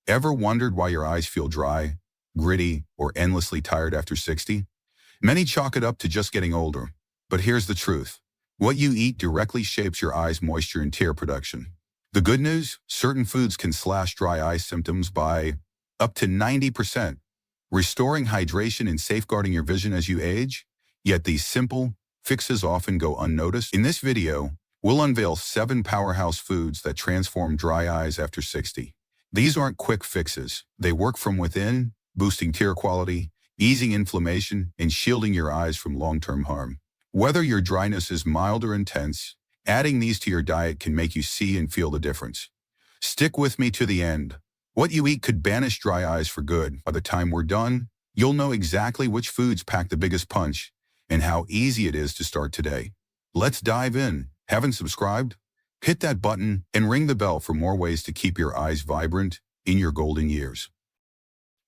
Ever wondered why your eyes feel dry, gritty, or endlessly tired after 60? Many chalk it up to just getting older. But here's the truth. What you eat directly shapes your eyes' moisture and tear production. The good news? Certain foods can slash dry eye symptoms by up to 90%, restoring hydration and safeguarding your vision as you age. Yet these simple fixes often go unnoticed. In this video, we'll unveil 7 powerhouse foods that transform dry eyes after 60. These aren't quick fixes. They work from within, boosting tear quality, easing inflammation, and shielding your eyes from long-term harm. Whether your dryness is mild or intense, adding these to your diet can make you see and feel the difference. Stick with me to the end. What you eat could banish dry eyes for good. By the time we're done, you'll know exactly which foods pack the biggest punch and how easy it is to start today. Let's dive in. Haven't subscribed? Hit that button and ring the bell for more ways to keep your eyes vibrant in your golden years.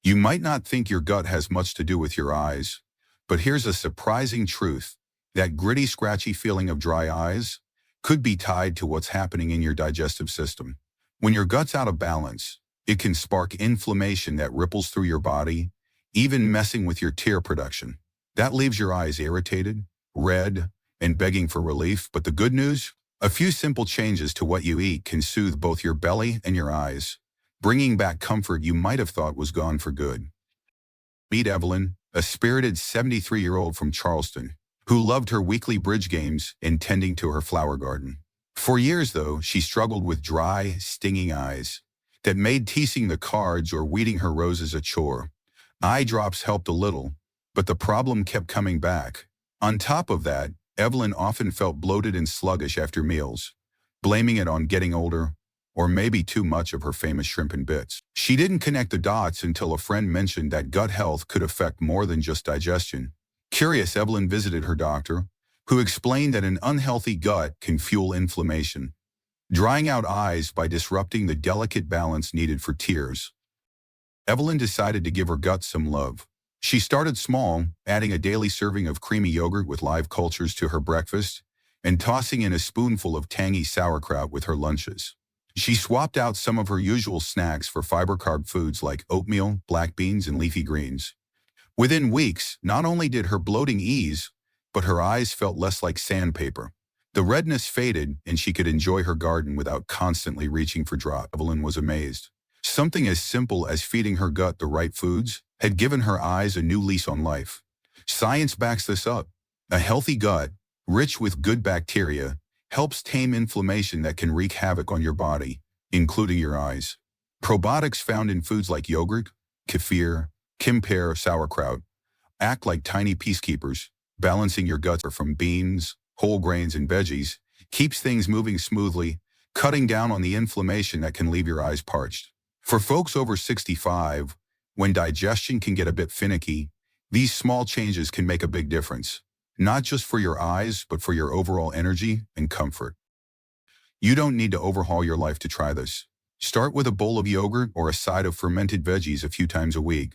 You might not think your gut has much to do with your eyes, but here's a surprising truth. That gritty, scratchy feeling of dry eyes could be tied to what's happening in your digestive system. When your gut's out of balance, it can spark inflammation that ripples through your body, even messing with your tear production. That leaves your eyes irritated, red, and begging for relief. But the good news? A few simple changes to what you eat can soothe both your belly and your eyes, bringing back comfort you might have thought was gone for good. Meet Evelyn, a spirited 73-year-old from Charleston, who loved her weekly bridge games and tending to her flower garden. For years, though, she struggled with dry, stinging eyes that made teasing the cards or weeding her roses a chore. Eye drops helped a little, but the problem kept coming back. On top of that, Evelyn often felt bloated and sluggish after meals, blaming it on getting older or maybe too much of her famous shrimp and bits. She didn't connect the dots until a friend mentioned that gut health could affect more than just digestion. Curious, Evelyn visited her doctor, who explained that an unhealthy gut can fuel inflammation, drying out eyes by disrupting the delicate balance needed for tears. Evelyn decided to give her gut some love. She started small, adding a daily serving of creamy yogurt with live cultures to her breakfast and tossing in a spoonful of tangy sauerkraut with her lunches. She swapped out some of her usual snacks for fiber-carb foods like oatmeal, black beans, and leafy greens. Within weeks, not only did her bloating ease, but her eyes felt less like sandpaper. The redness faded, and she could enjoy her garden without constantly reaching for drops. Evelyn was amazed. Something as simple as feeding her gut the right foods had given her eyes a new lease on life. Science backs this up. A healthy gut, rich with good bacteria, helps tame inflammation that can wreak havoc on your body, including your eyes. Probiotics found in foods like yogurt, kefir, kimper, sauerkraut act like tiny peacekeepers, balancing your gut from beans, whole grains, and veggies, keeps things moving smoothly, cutting down on the inflammation that can leave your eyes parched. For folks over 65, when digestion can get a bit finicky, these small changes can make a big difference, not just for your eyes, but for your overall energy and comfort. You don't need to overhaul your life to try this. Start with a bowl of yogurt or a side of fermented veggies a few times a week.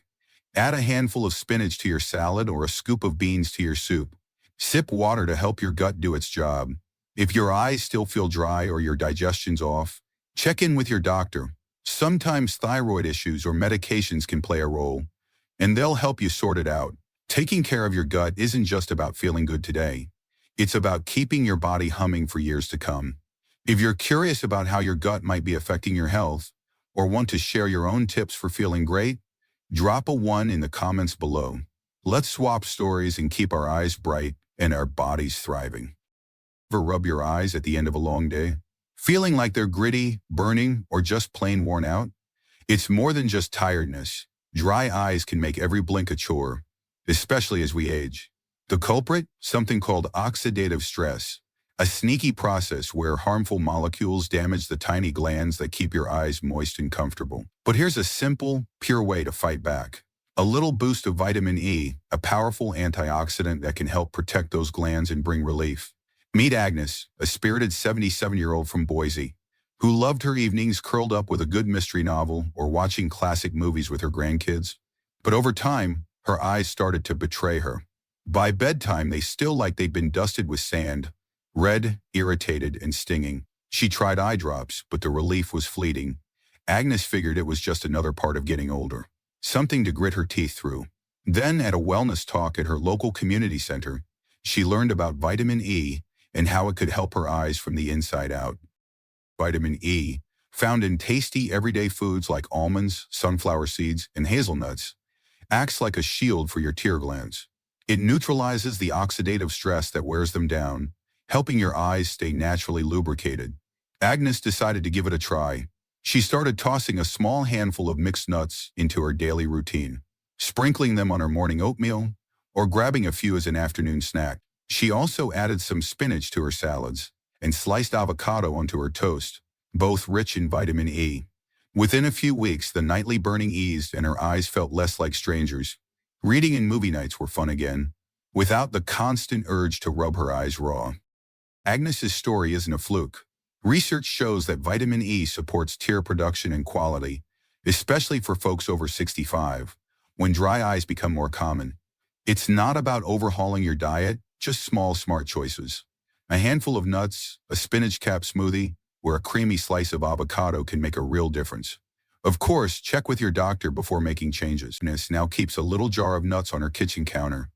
Add a handful of spinach to your salad or a scoop of beans to your soup. Sip water to help your gut do its job. If your eyes still feel dry or your digestion's off, check in with your doctor. Sometimes thyroid issues or medications can play a role, and they'll help you sort it out. Taking care of your gut isn't just about feeling good today. It's about keeping your body humming for years to come. If you're curious about how your gut might be affecting your health, or want to share your own tips for feeling great, drop a 1 in the comments below. Let's swap stories and keep our eyes bright and our bodies thriving. Ever rub your eyes at the end of a long day, feeling like they're gritty, burning, or just plain worn out? It's more than just tiredness. Dry eyes can make every blink a chore, especially as we age. The culprit? Something called oxidative stress, a sneaky process where harmful molecules damage the tiny glands that keep your eyes moist and comfortable. But here's a simple, pure way to fight back. A little boost of vitamin E, a powerful antioxidant that can help protect those glands and bring relief. Meet Agnes, a spirited 77-year-old from Boise, who loved her evenings curled up with a good mystery novel or watching classic movies with her grandkids. But over time, her eyes started to betray her. By bedtime, they still like they'd been dusted with sand, red, irritated, and stinging. She tried eye drops, but the relief was fleeting. Agnes figured it was just another part of getting older, something to grit her teeth through. Then, at a wellness talk at her local community center, she learned about vitamin E and how it could help her eyes from the inside out. Vitamin E, found in tasty everyday foods like almonds, sunflower seeds, and hazelnuts, acts like a shield for your tear glands. It neutralizes the oxidative stress that wears them down, helping your eyes stay naturally lubricated. Agnes decided to give it a try. She started tossing a small handful of mixed nuts into her daily routine, sprinkling them on her morning oatmeal, or grabbing a few as an afternoon snack. She also added some spinach to her salads and sliced avocado onto her toast, both rich in vitamin E. Within a few weeks, the nightly burning eased and her eyes felt less like strangers. Reading and movie nights were fun again, without the constant urge to rub her eyes raw. Agnes's story isn't a fluke. Research shows that vitamin E supports tear production and quality, especially for folks over 65, when dry eyes become more common. It's not about overhauling your diet, just small, smart choices. A handful of nuts, a spinach cap smoothie, or a creamy slice of avocado can make a real difference. Of course, check with your doctor before making changes. Agnes now keeps a little jar of nuts on her kitchen counter,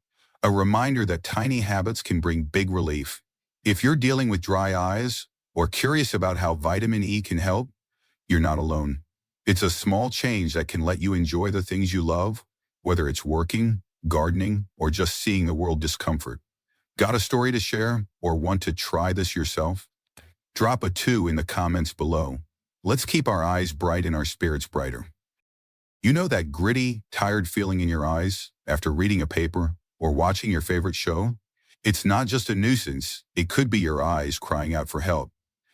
a reminder that tiny habits can bring big relief. If you're dealing with dry eyes or curious about how vitamin E can help, you're not alone. It's a small change that can let you enjoy the things you love, whether it's working, gardening, or just seeing the world discomfort. Got a story to share or want to try this yourself? Drop a 2 in the comments below. Let's keep our eyes bright and our spirits brighter. You know that gritty, tired feeling in your eyes after reading a paper or watching your favorite show? It's not just a nuisance, it could be your eyes crying out for help.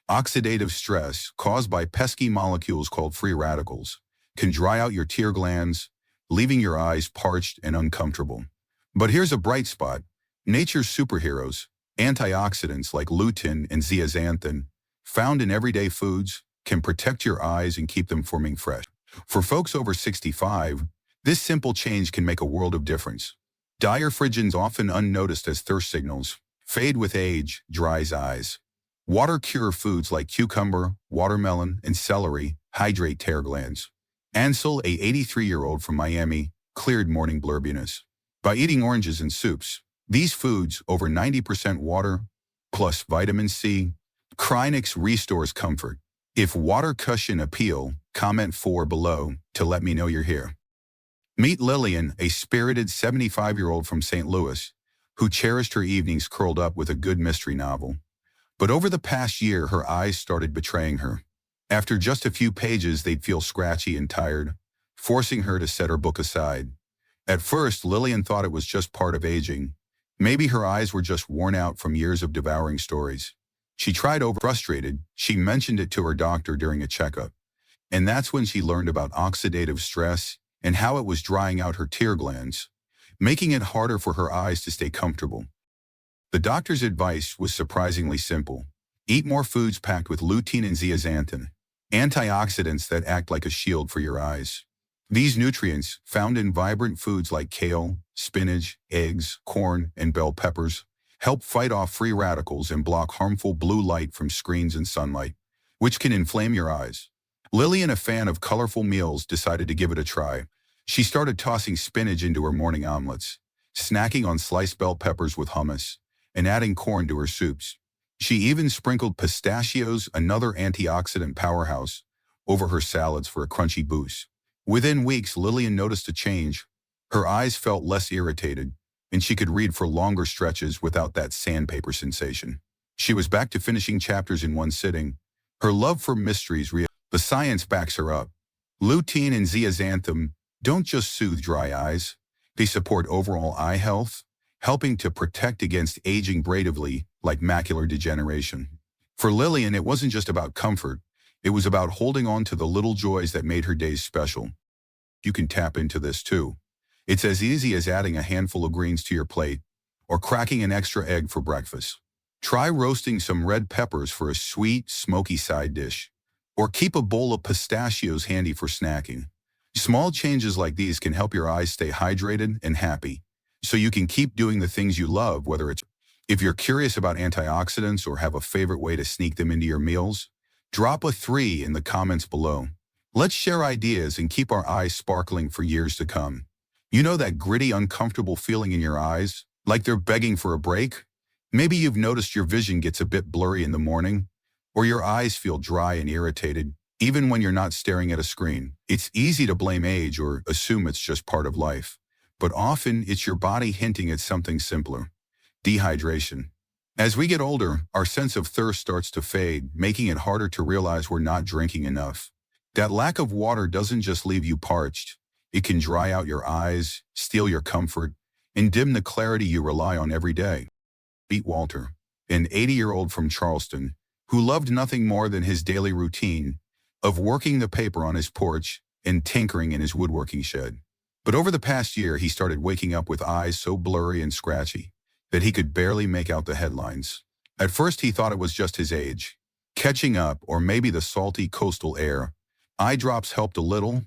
Oxidative stress, caused by pesky molecules called free radicals, can dry out your tear glands, leaving your eyes parched and uncomfortable. But here's a bright spot. Nature's superheroes, antioxidants like lutein and zeaxanthin, found in everyday foods, can protect your eyes and keep them forming fresh. For folks over 65, this simple change can make a world of difference. Diaphragms, often unnoticed as thirst signals, fade with age, dries eyes. Water cure foods like cucumber, watermelon, and celery hydrate tear glands. Ansel, a 83-year-old from Miami, cleared morning blurbiness by eating oranges and soups. These foods, over 90% water, plus vitamin C. Crinix restores comfort. If water cushion appeal, comment 4 below to let me know you're here. Meet Lillian, a spirited 75-year-old from St. Louis, who cherished her evenings curled up with a good mystery novel. But over the past year, her eyes started betraying her. After just a few pages, they'd feel scratchy and tired, forcing her to set her book aside. At first, Lillian thought it was just part of aging. Maybe her eyes were just worn out from years of devouring stories. She tried over. Frustrated, she mentioned it to her doctor during a checkup. And that's when she learned about oxidative stress and how it was drying out her tear glands, making it harder for her eyes to stay comfortable. The doctor's advice was surprisingly simple. Eat more foods packed with lutein and zeaxanthin, antioxidants that act like a shield for your eyes. These nutrients, found in vibrant foods like kale, spinach, eggs, corn, and bell peppers, help fight off free radicals and block harmful blue light from screens and sunlight, which can inflame your eyes. Lillian, a fan of colorful meals, decided to give it a try. She started tossing spinach into her morning omelets, snacking on sliced bell peppers with hummus, and adding corn to her soups. She even sprinkled pistachios, another antioxidant powerhouse, over her salads for a crunchy boost. Within weeks, Lillian noticed a change. Her eyes felt less irritated, and she could read for longer stretches without that sandpaper sensation. She was back to finishing chapters in one sitting. Her love for mysteries, the science backs her up. Lutein and zeaxanthin don't just soothe dry eyes, they support overall eye health, helping to protect against aging bravely like macular degeneration. For Lillian, it wasn't just about comfort, it was about holding on to the little joys that made her days special. You can tap into this too. It's as easy as adding a handful of greens to your plate or cracking an extra egg for breakfast. Try roasting some red peppers for a sweet, smoky side dish, or keep a bowl of pistachios handy for snacking. Small changes like these can help your eyes stay hydrated and happy, so you can keep doing the things you love, whether it's. If you're curious about antioxidants or have a favorite way to sneak them into your meals, drop a 3 in the comments below. Let's share ideas and keep our eyes sparkling for years to come. You know that gritty, uncomfortable feeling in your eyes, like they're begging for a break? Maybe you've noticed your vision gets a bit blurry in the morning, or your eyes feel dry and irritated, even when you're not staring at a screen. It's easy to blame age or assume it's just part of life, but often it's your body hinting at something simpler: dehydration. As we get older, our sense of thirst starts to fade, making it harder to realize we're not drinking enough. That lack of water doesn't just leave you parched. It can dry out your eyes, steal your comfort, and dim the clarity you rely on every day. Meet Walter, an 80-year-old from Charleston, who loved nothing more than his daily routine of working the paper on his porch and tinkering in his woodworking shed. But over the past year, he started waking up with eyes so blurry and scratchy that he could barely make out the headlines. At first, he thought it was just his age, catching up, or maybe the salty coastal air. Eye drops helped a little,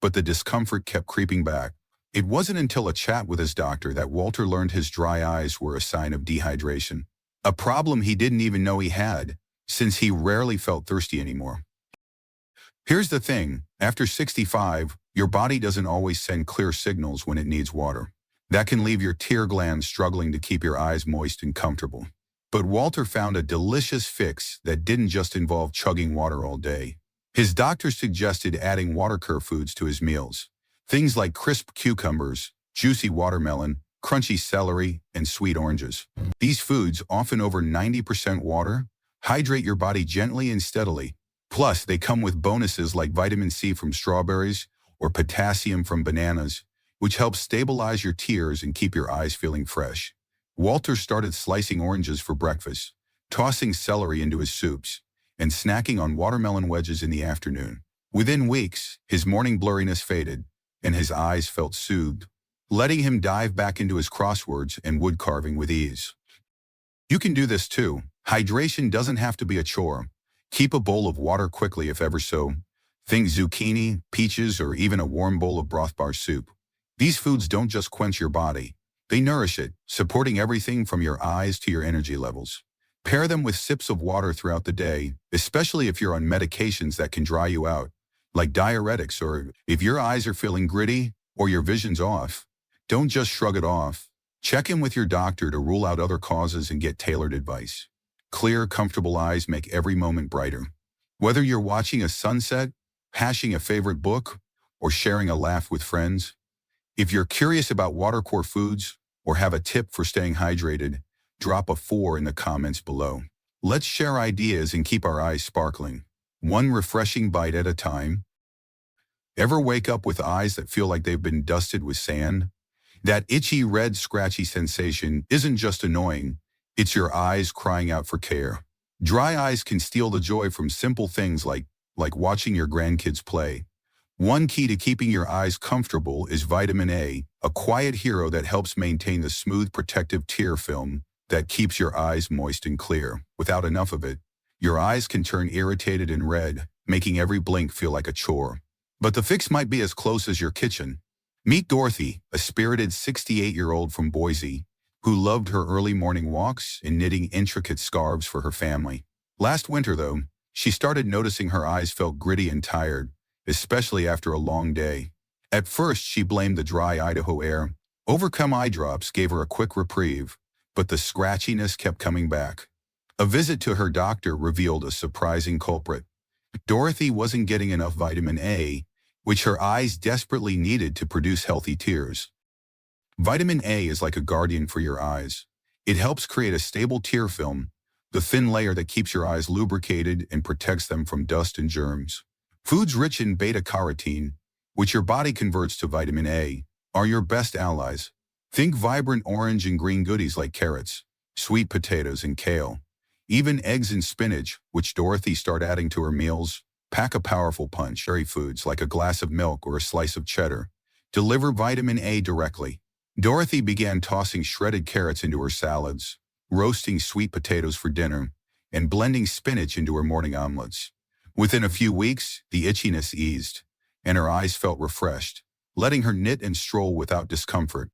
but the discomfort kept creeping back. It wasn't until a chat with his doctor that Walter learned his dry eyes were a sign of dehydration, a problem he didn't even know he had, since he rarely felt thirsty anymore. Here's the thing: after 65, your body doesn't always send clear signals when it needs water. That can leave your tear glands struggling to keep your eyes moist and comfortable. But Walter found a delicious fix that didn't just involve chugging water all day. His doctor suggested adding water-cure foods to his meals. Things like crisp cucumbers, juicy watermelon, crunchy celery, and sweet oranges. These foods, often over 90% water, hydrate your body gently and steadily. Plus, they come with bonuses like vitamin C from strawberries or potassium from bananas, which helps stabilize your tears and keep your eyes feeling fresh. Walter started slicing oranges for breakfast, tossing celery into his soups, and snacking on watermelon wedges in the afternoon. Within weeks, his morning blurriness faded, and his eyes felt soothed, letting him dive back into his crosswords and wood carving with ease. You can do this too. Hydration doesn't have to be a chore. Keep a bowl of water quickly if ever so. Think zucchini, peaches, or even a warm bowl of broth bar soup. These foods don't just quench your body, they nourish it, supporting everything from your eyes to your energy levels. Pair them with sips of water throughout the day, especially if you're on medications that can dry you out, like diuretics, or if your eyes are feeling gritty or your vision's off. Don't just shrug it off. Check in with your doctor to rule out other causes and get tailored advice. Clear, comfortable eyes make every moment brighter. Whether you're watching a sunset, hashing a favorite book, or sharing a laugh with friends, if you're curious about water-core foods or have a tip for staying hydrated, drop a 4 in the comments below. Let's share ideas and keep our eyes sparkling, one refreshing bite at a time. Ever wake up with eyes that feel like they've been dusted with sand? That itchy, red, scratchy sensation isn't just annoying, it's your eyes crying out for care. Dry eyes can steal the joy from simple things like watching your grandkids play. One key to keeping your eyes comfortable is vitamin A, a quiet hero that helps maintain the smooth, protective tear film that keeps your eyes moist and clear. Without enough of it, your eyes can turn irritated and red, making every blink feel like a chore. But the fix might be as close as your kitchen. Meet Dorothy, a spirited 68-year-old from Boise, who loved her early morning walks and knitting intricate scarves for her family. Last winter, though, she started noticing her eyes felt gritty and tired, especially after a long day. At first, she blamed the dry Idaho air. Overcome eye drops gave her a quick reprieve, but the scratchiness kept coming back. A visit to her doctor revealed a surprising culprit. Dorothy wasn't getting enough vitamin A, which her eyes desperately needed to produce healthy tears. Vitamin A is like a guardian for your eyes. It helps create a stable tear film, the thin layer that keeps your eyes lubricated and protects them from dust and germs. Foods rich in beta-carotene, which your body converts to vitamin A, are your best allies. Think vibrant orange and green goodies like carrots, sweet potatoes, and kale. Even eggs and spinach, which Dorothy started adding to her meals, pack a powerful punch. Dairy foods like a glass of milk or a slice of cheddar deliver vitamin A directly. Dorothy began tossing shredded carrots into her salads, roasting sweet potatoes for dinner, and blending spinach into her morning omelets. Within a few weeks, the itchiness eased, and her eyes felt refreshed, letting her knit and stroll without discomfort.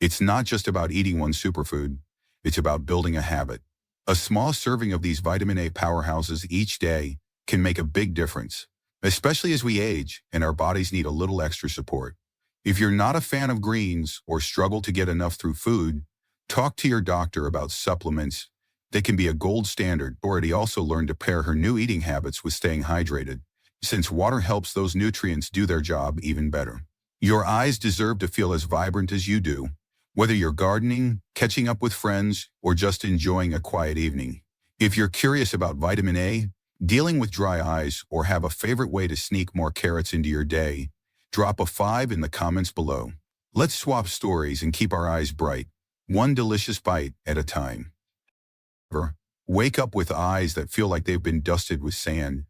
It's not just about eating one superfood, it's about building a habit. A small serving of these vitamin A powerhouses each day can make a big difference, especially as we age and our bodies need a little extra support. If you're not a fan of greens or struggle to get enough through food, talk to your doctor about supplements. They can be a gold standard. Already also learned to pair her new eating habits with staying hydrated, since water helps those nutrients do their job even better. Your eyes deserve to feel as vibrant as you do, whether you're gardening, catching up with friends, or just enjoying a quiet evening. If you're curious about vitamin A, dealing with dry eyes, or have a favorite way to sneak more carrots into your day, drop a 5 in the comments below. Let's swap stories and keep our eyes bright, one delicious bite at a time. Wake up with eyes that feel like they've been dusted with sand.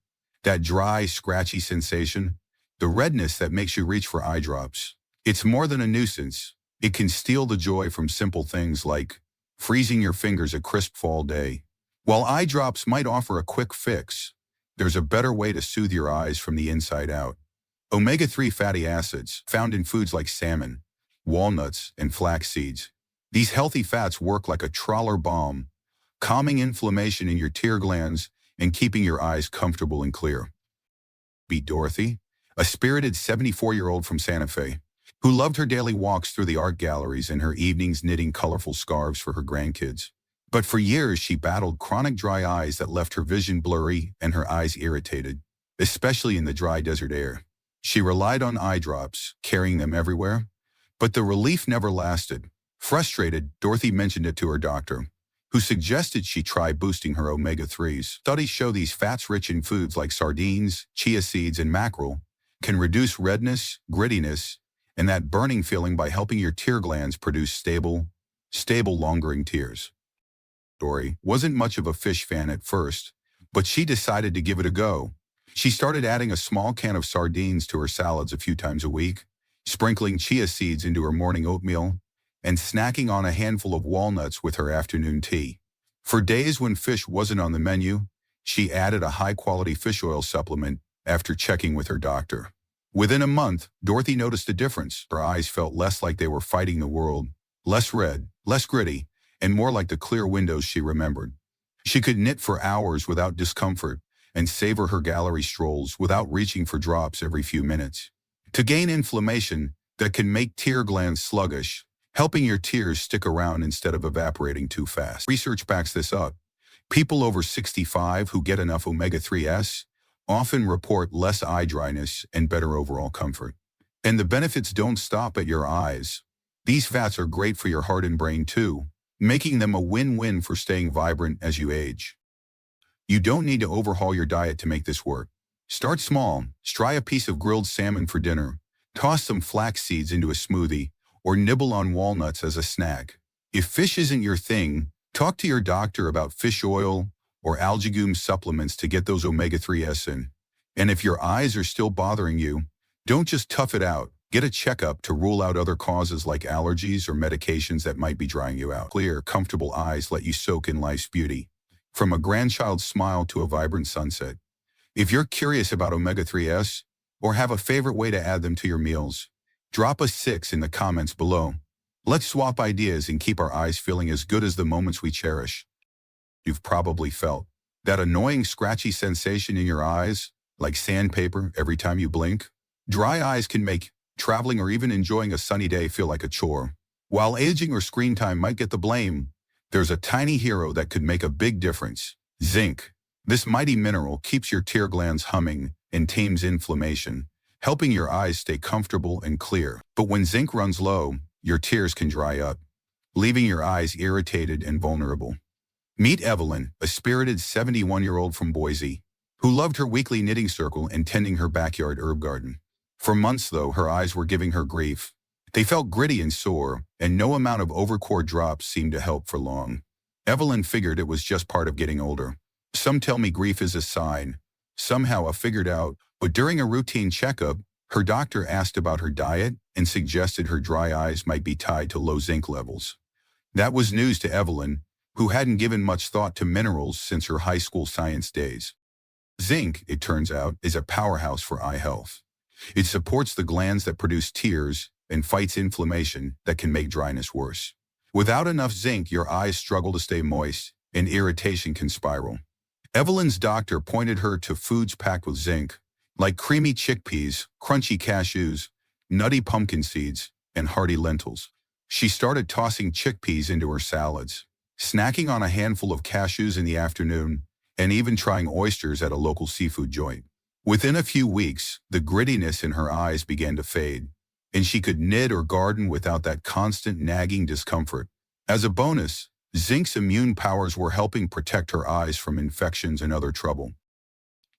That dry, scratchy sensation, the redness that makes you reach for eye drops. It's more than a nuisance. It can steal the joy from simple things like freezing your fingers a crisp fall day. While eye drops might offer a quick fix, there's a better way to soothe your eyes from the inside out. Omega-3 fatty acids, found in foods like salmon, walnuts, and flax seeds. These healthy fats work like a trawler balm, calming inflammation in your tear glands and keeping your eyes comfortable and clear. Beat Dorothy, a spirited 74-year-old from Santa Fe, who loved her daily walks through the art galleries and her evenings knitting colorful scarves for her grandkids. But for years, she battled chronic dry eyes that left her vision blurry and her eyes irritated, especially in the dry desert air. She relied on eye drops, carrying them everywhere, but the relief never lasted. Frustrated, Dorothy mentioned it to her doctor, who suggested she try boosting her omega-3s. Studies show these fats rich in foods like sardines, chia seeds, and mackerel can reduce redness, grittiness, and that burning feeling by helping your tear glands produce stable, longering tears. Dory wasn't much of a fish fan at first, but she decided to give it a go. She started adding a small can of sardines to her salads a few times a week, sprinkling chia seeds into her morning oatmeal, and snacking on a handful of walnuts with her afternoon tea. For days when fish wasn't on the menu, she added a high-quality fish oil supplement after checking with her doctor. Within a month, Dorothy noticed a difference. Her eyes felt less like they were fighting the world, less red, less gritty, and more like the clear windows she remembered. She could knit for hours without discomfort and savor her gallery strolls without reaching for drops every few minutes. To gain inflammation that can make tear glands sluggish, helping your tears stick around instead of evaporating too fast. Research backs this up. People over 65 who get enough omega-3s often report less eye dryness and better overall comfort. And the benefits don't stop at your eyes. These fats are great for your heart and brain too, making them a win-win for staying vibrant as you age. You don't need to overhaul your diet to make this work. Start small. Try a piece of grilled salmon for dinner, toss some flax seeds into a smoothie, or nibble on walnuts as a snack. If fish isn't your thing, talk to your doctor about fish oil or algae supplements to get those omega-3s in. And if your eyes are still bothering you, don't just tough it out. Get a checkup to rule out other causes like allergies or medications that might be drying you out. Clear, comfortable eyes let you soak in life's beauty, from a grandchild's smile to a vibrant sunset. If you're curious about omega-3s or have a favorite way to add them to your meals, drop a 6 in the comments below. Let's swap ideas and keep our eyes feeling as good as the moments we cherish. You've probably felt that annoying scratchy sensation in your eyes, like sandpaper every time you blink. Dry eyes can make traveling or even enjoying a sunny day feel like a chore. While aging or screen time might get the blame, there's a tiny hero that could make a big difference: zinc. This mighty mineral keeps your tear glands humming and tames inflammation, helping your eyes stay comfortable and clear. But when zinc runs low, your tears can dry up, leaving your eyes irritated and vulnerable. Meet Evelyn, a spirited 71-year-old from Boise, who loved her weekly knitting circle and tending her backyard herb garden. For months, though, her eyes were giving her grief. They felt gritty and sore, and no amount of overcore drops seemed to help for long. Evelyn figured it was just part of getting older. Some tell me grief is a sign. Somehow I figured out, but during a routine checkup, her doctor asked about her diet and suggested her dry eyes might be tied to low zinc levels. That was news to Evelyn, who hadn't given much thought to minerals since her high school science days. Zinc, it turns out, is a powerhouse for eye health. It supports the glands that produce tears and fights inflammation that can make dryness worse. Without enough zinc, your eyes struggle to stay moist, and irritation can spiral. Evelyn's doctor pointed her to foods packed with zinc, like creamy chickpeas, crunchy cashews, nutty pumpkin seeds, and hearty lentils. She started tossing chickpeas into her salads, snacking on a handful of cashews in the afternoon, and even trying oysters at a local seafood joint. Within a few weeks, the grittiness in her eyes began to fade, and she could knit or garden without that constant nagging discomfort. As a bonus, zinc's immune powers were helping protect her eyes from infections and other trouble.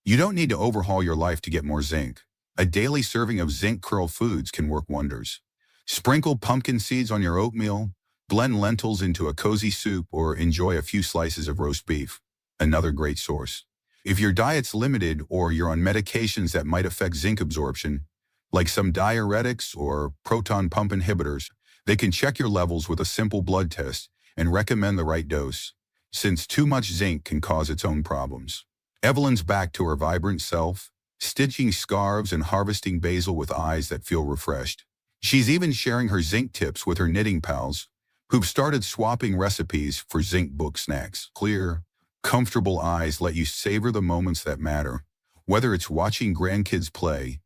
You don't need to overhaul your life to get more zinc. A daily serving of zinc curl foods can work wonders. Sprinkle pumpkin seeds on your oatmeal, blend lentils into a cozy soup, or enjoy a few slices of roast beef. Another great source. If your diet's limited or you're on medications that might affect zinc absorption, like some diuretics or proton pump inhibitors, they can check your levels with a simple blood test and recommend the right dose, since too much zinc can cause its own problems. Evelyn's back to her vibrant self, stitching scarves and harvesting basil with eyes that feel refreshed. She's even sharing her zinc tips with her knitting pals, who've started swapping recipes for zinc book snacks. Clear, comfortable eyes let you savor the moments that matter, whether it's watching grandkids play,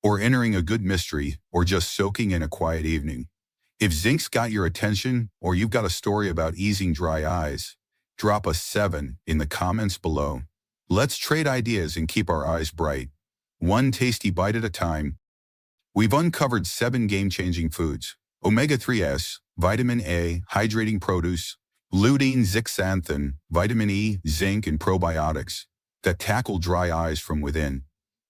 or entering a good mystery, or just soaking in a quiet evening. If zinc's got your attention, or you've got a story about easing dry eyes, drop a 7 in the comments below. Let's trade ideas and keep our eyes bright, one tasty bite at a time. We've uncovered 7 game-changing foods: omega-3s, vitamin A, hydrating produce, lutein, zeaxanthin, vitamin E, zinc, and probiotics that tackle dry eyes from within.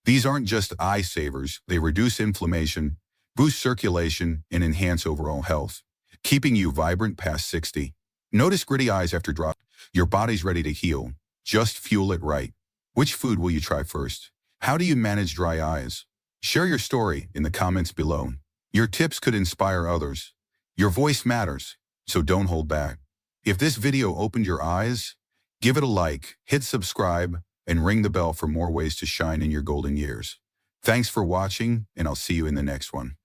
These aren't just eye savers, they reduce inflammation, boost circulation, and enhance overall health, keeping you vibrant past 60. Notice gritty eyes after dry. Your body's ready to heal. Just fuel it right. Which food will you try first? How do you manage dry eyes? Share your story in the comments below. Your tips could inspire others. Your voice matters, so don't hold back. If this video opened your eyes, give it a like, hit subscribe, and ring the bell for more ways to shine in your golden years. Thanks for watching, and I'll see you in the next one.